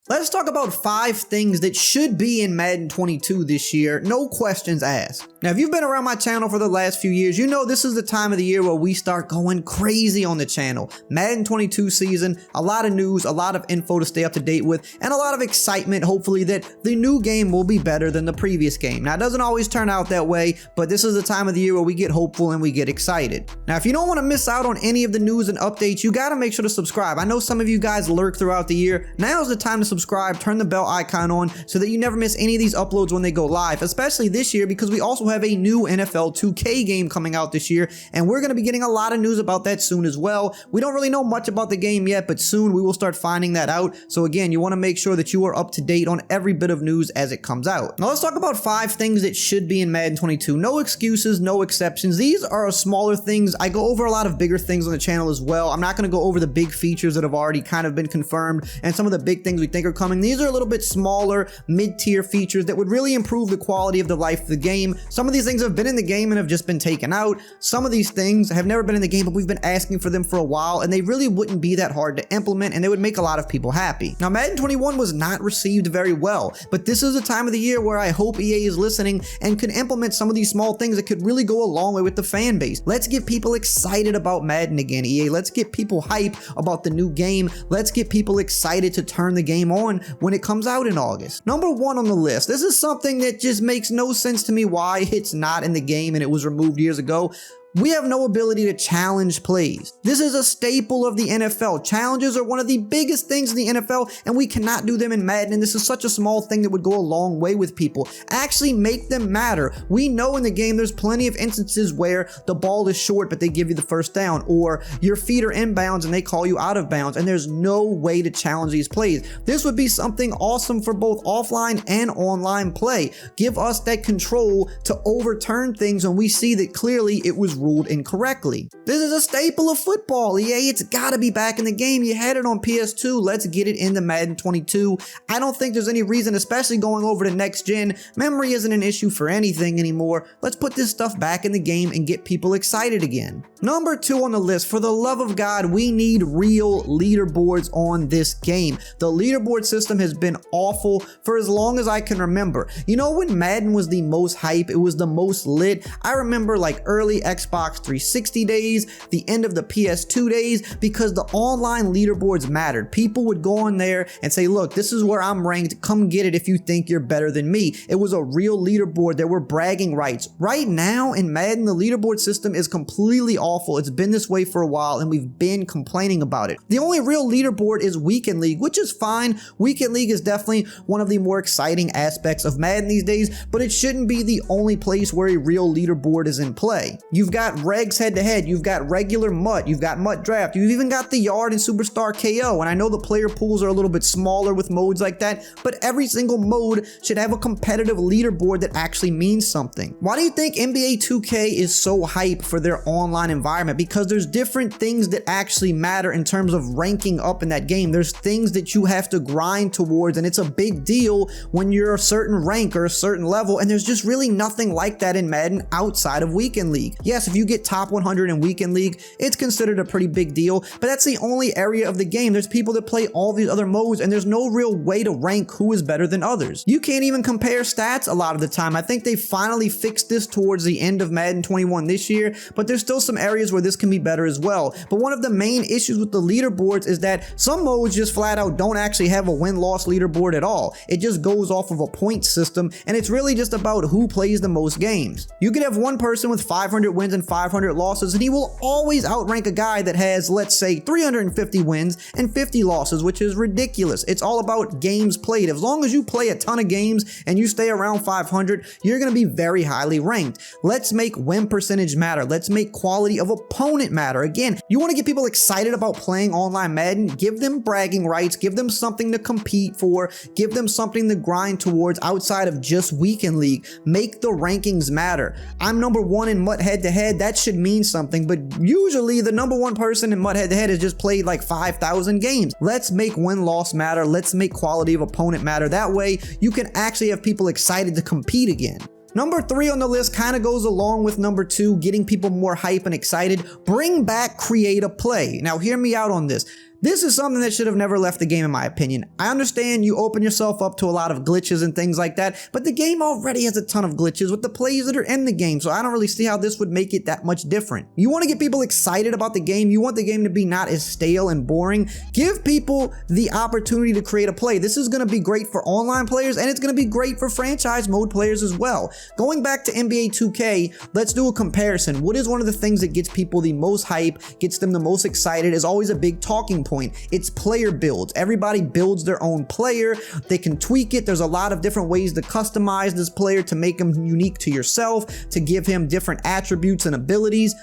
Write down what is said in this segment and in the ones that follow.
Let's talk about 5 things that should be in Madden 22 this year, no questions asked. Now, if you've been around my channel for the last few years, you know this is the time of the year where we start going crazy on the channel. Madden 22 season, a lot of news, a lot of info to stay up to date with, and a lot of excitement, hopefully, that the new game will be better than the previous game. Now, it doesn't always turn out that way, but this is the time of the year where we get hopeful and we get excited. Now, if you don't want to miss out on any of the news and updates, you got to make sure to subscribe. I know some of you guys lurk throughout the year. Now is the time to subscribe, turn the bell icon on so that you never miss any of these uploads when they go live, especially this year because we also have a new NFL 2K game coming out this year, and we're going to be getting a lot of news about that soon as well. We don't really know much about the game yet, but soon we will start finding that out. So again, you want to make sure that you are up to date on every bit of news as it comes out. Now let's talk about 5 things that should be in Madden 22. No excuses, no exceptions. These are smaller things. I go over a lot of bigger things on the channel as well. I'm not going to go over the big features that have already kind of been confirmed and some of the big things we think are coming. These are a little bit smaller, mid-tier features that would really improve the quality of the life of the game. Some of these things have been in the game and have just been taken out. Some of these things have never been in the game, but we've been asking for them for a while, and they really wouldn't be that hard to implement, and they would make a lot of people happy. Now, Madden 21 was not received very well, but this is the time of the year where I hope EA is listening and can implement some of these small things that could really go a long way with the fan base. Let's get people excited about Madden again, EA. Let's get people hype about the new game. Let's get people excited to turn the game on when it comes out in August. Number 1 on the list. This is something that just makes no sense to me why it's not in the game and it was removed years ago. We have no ability to challenge plays. This is a staple of the NFL. Challenges are one of the biggest things in the NFL, and we cannot do them in Madden, and this is such a small thing that would go a long way with people. Actually make them matter. We know in the game there's plenty of instances where the ball is short, but they give you the first down, or your feet are inbounds and they call you out of bounds, and there's no way to challenge these plays. This would be something awesome for both offline and online play. Give us that control to overturn things when we see that clearly it was ruled incorrectly. This is a staple of football, EA. It's gotta be back in the game. You had it on PS2. Let's get it into Madden 22. I don't think there's any reason, especially going over to next gen. Memory isn't an issue for anything anymore. Let's put this stuff back in the game and get people excited again. Number 2 on the list, for the love of God, we need real leaderboards on this game. The leaderboard system has been awful for as long as I can remember. You know, when Madden was the most hype, it was the most lit. I remember like early Xbox 360 days, the end of the PS2 days, because the online leaderboards mattered. People would go on there and say, look, this is where I'm ranked. Come get it if you think you're better than me. It was a real leaderboard. There were bragging rights. Right now in Madden, the leaderboard system is completely awful. It's been this way for a while and we've been complaining about it. The only real leaderboard is Weekend League, which is fine. Weekend League is definitely one of the more exciting aspects of Madden these days, but it shouldn't be the only place where a real leaderboard is in play. You've got regs head-to-head, you've got regular MUT, you've got MUT draft, you've even got the yard and superstar KO, and I know the player pools are a little bit smaller with modes like that, but every single mode should have a competitive leaderboard that actually means something. Why do you think NBA 2K is so hype for their online environment? Because there's different things that actually matter in terms of ranking up in that game. There's things that you have to grind towards, and it's a big deal when you're a certain rank or a certain level, and there's just really nothing like that in Madden outside of Weekend League. Yes, if you get top 100 in Weekend League, it's considered a pretty big deal, but that's the only area of the game. There's people that play all these other modes, and there's no real way to rank who is better than others. You can't even compare stats a lot of the time. I think they finally fixed this towards the end of Madden 21 this year, but there's still some areas where this can be better as well. But one of the main issues with the leaderboards is that some modes just flat out don't actually have a win-loss leaderboard at all. It just goes off of a point system, and it's really just about who plays the most games. You could have one person with 500 wins and 500 losses, and he will always outrank a guy that has, let's say, 350 wins and 50 losses, which is ridiculous. It's all about games played. As long as you play a ton of games and you stay around 500, you're going to be very highly ranked. Let's make win percentage matter. Let's make quality of opponent matter. Again, you want to get people excited about playing online Madden, give them bragging rights, give them something to compete for, give them something to grind towards outside of just Weekend League. Make the rankings matter. I'm number 1 in MUT head-to-head. That should mean something, but usually the number 1 person in MUT head-to-head has just played like 5,000 games. Let's make win-loss matter. Let's make quality of opponent matter. That way you can actually have people excited to compete again. Number 3 on the list kind of goes along with number 2, getting people more hype and excited. Bring back create a play. Now hear me out on this. This is something that should have never left the game in my opinion. I understand you open yourself up to a lot of glitches and things like that, but the game already has a ton of glitches with the plays that are in the game, so I don't really see how this would make it that much different. You want to get people excited about the game, you want the game to be not as stale and boring, give people the opportunity to create a play. This is going to be great for online players, and it's going to be great for franchise mode players as well. Going back to NBA 2K, let's do a comparison. What is one of the things that gets people the most hype, gets them the most excited, is always a big talking point. It's player builds. Everybody builds their own player. They can tweak it. There's a lot of different ways to customize this player to make him unique to yourself, to give him different attributes and abilities.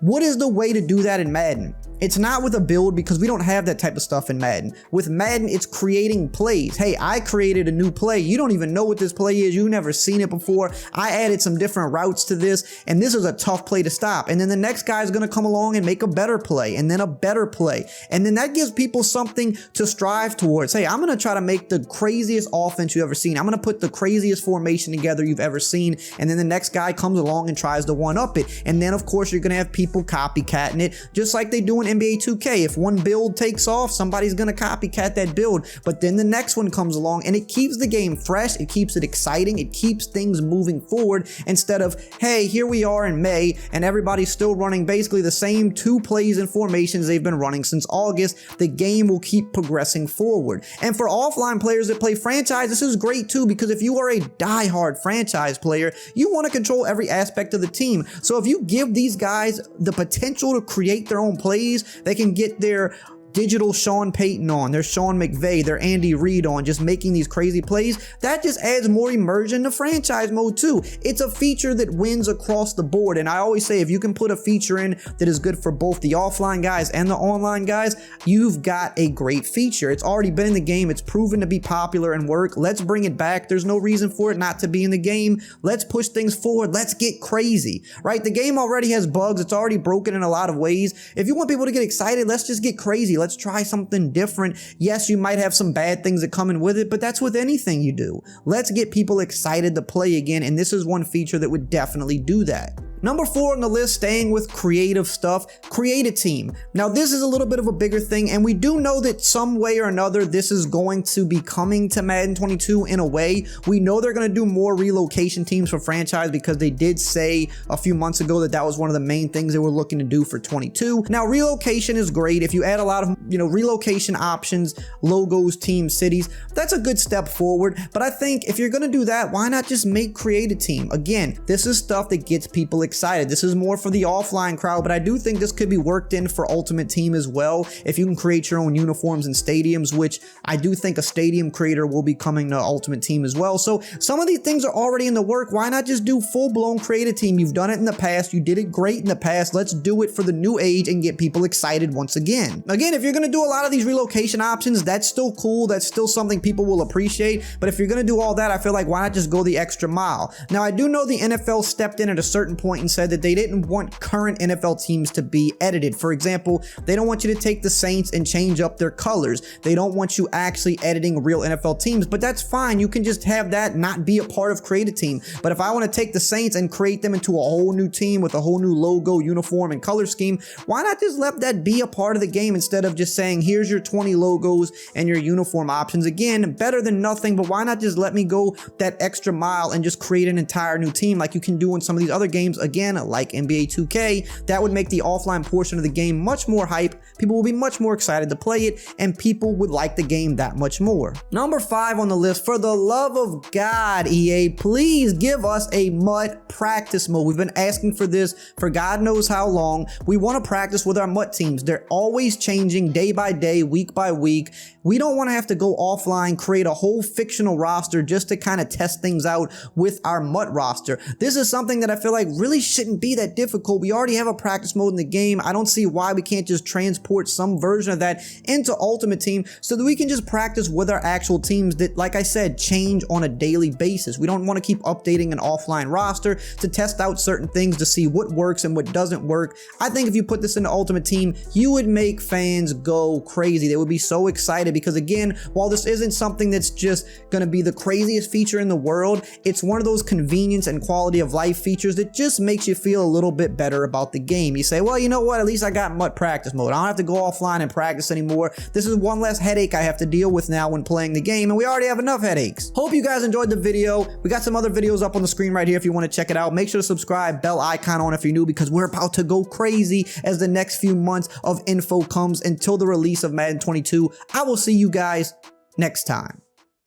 What is the way to do that in Madden? It's not with a build, because we don't have that type of stuff in Madden. With Madden, it's creating plays. Hey, I created a new play. You don't even know what this play is. You've never seen it before. I added some different routes to this, and this is a tough play to stop. And then the next guy is going to come along and make a better play, and then a better play. And then that gives people something to strive towards. Hey, I'm going to try to make the craziest offense you've ever seen. I'm going to put the craziest formation together you've ever seen. And then the next guy comes along and tries to one-up it. And then, of course, you're going to have people copycatting it, just like they do in NBA 2K. If one build takes off, somebody's gonna copycat that build, but then the next one comes along, and it keeps the game fresh, it keeps it exciting, it keeps things moving forward, instead of, hey, here we are in May and everybody's still running basically the same 2 plays and formations they've been running since August. The game will keep progressing forward. And for offline players that play franchise, this is great too, because if you are a die-hard franchise player, you want to control every aspect of the team. So if you give these guys the potential to create their own plays, they can get their digital Sean Payton on, their Sean McVay, their Andy Reid on, just making these crazy plays. That just adds more immersion to franchise mode too. It's a feature that wins across the board, and I always say if you can put a feature in that is good for both the offline guys and the online guys, you've got a great feature. It's already been in the game, it's proven to be popular and work. Let's bring it back. There's no reason for it not to be in the game. Let's push things forward. Let's get crazy, right? The game already has bugs. It's already broken in a lot of ways. If you want people to get excited, let's just get crazy. Let's try something different. Yes, you might have some bad things that come in with it, but that's with anything you do. Let's get people excited to play again, and this is one feature that would definitely do that. Number 4 on the list, staying with creative stuff, create a team. Now this is a little bit of a bigger thing, and we do know that some way or another this is going to be coming to Madden 22 in a way. We know they're going to do more relocation teams for franchise, because they did say a few months ago that that was one of the main things they were looking to do for 22. Now relocation is great. If you add a lot of, relocation options, logos, teams, cities, that's a good step forward. But I think if you're going to do that, why not just create a team? Again, this is stuff that gets people excited. This is more for the offline crowd, but I do think this could be worked in for Ultimate Team as well. If you can create your own uniforms and stadiums, which I do think a stadium creator will be coming to Ultimate Team as well. So some of these things are already in the work. Why not just do full-blown create a team? You've done it in the past. You did it great in the past. Let's do it for the new age and get people excited once again. Again, if you're going to do a lot of these relocation options, that's still cool. That's still something people will appreciate. But if you're going to do all that, I feel like why not just go the extra mile? Now, I do know the NFL stepped in at a certain point and said that they didn't want current NFL teams to be edited. For example, they don't want you to take the Saints and change up their colors. They don't want you actually editing real NFL teams, but that's fine. You can just have that not be a part of create a team. But if I want to take the Saints and create them into a whole new team with a whole new logo, uniform, and color scheme, why not just let that be a part of the game instead of just saying, here's your 20 logos and your uniform options? Again, better than nothing, but why not just let me go that extra mile and just create an entire new team like you can do in some of these other games? Again, like NBA 2K, that would make the offline portion of the game much more hype. People will be much more excited to play it, and people would like the game that much more. Number 5 on the list, for the love of God, EA, please give us a MUT practice mode. We've been asking for this for God knows how long. We want to practice with our MUT teams. They're always changing day by day, week by week. We don't want to have to go offline, create a whole fictional roster just to kind of test things out with our MUT roster. This is something that I feel like really shouldn't be that difficult. We already have a practice mode in the game. I don't see why we can't just transport some version of that into Ultimate Team so that we can just practice with our actual teams that, like I said, change on a daily basis. We don't want to keep updating an offline roster to test out certain things to see what works and what doesn't work. I think if you put this into Ultimate Team, you would make fans go crazy. They would be so excited because again, while this isn't something that's just gonna be the craziest feature in the world, it's one of those convenience and quality of life features that just makes you feel a little bit better about the game. You say, well, you know what, at least I got MUT practice mode. I don't have to go offline and practice anymore. This is one less headache I have to deal with now when playing the game, and we already have enough headaches. Hope you guys enjoyed the video. We got some other videos up on the screen right here if you want to check it out. Make sure to subscribe, bell icon on if you're new, because we're about to go crazy as the next few months of info comes until the release of Madden 22. I will see you guys next time.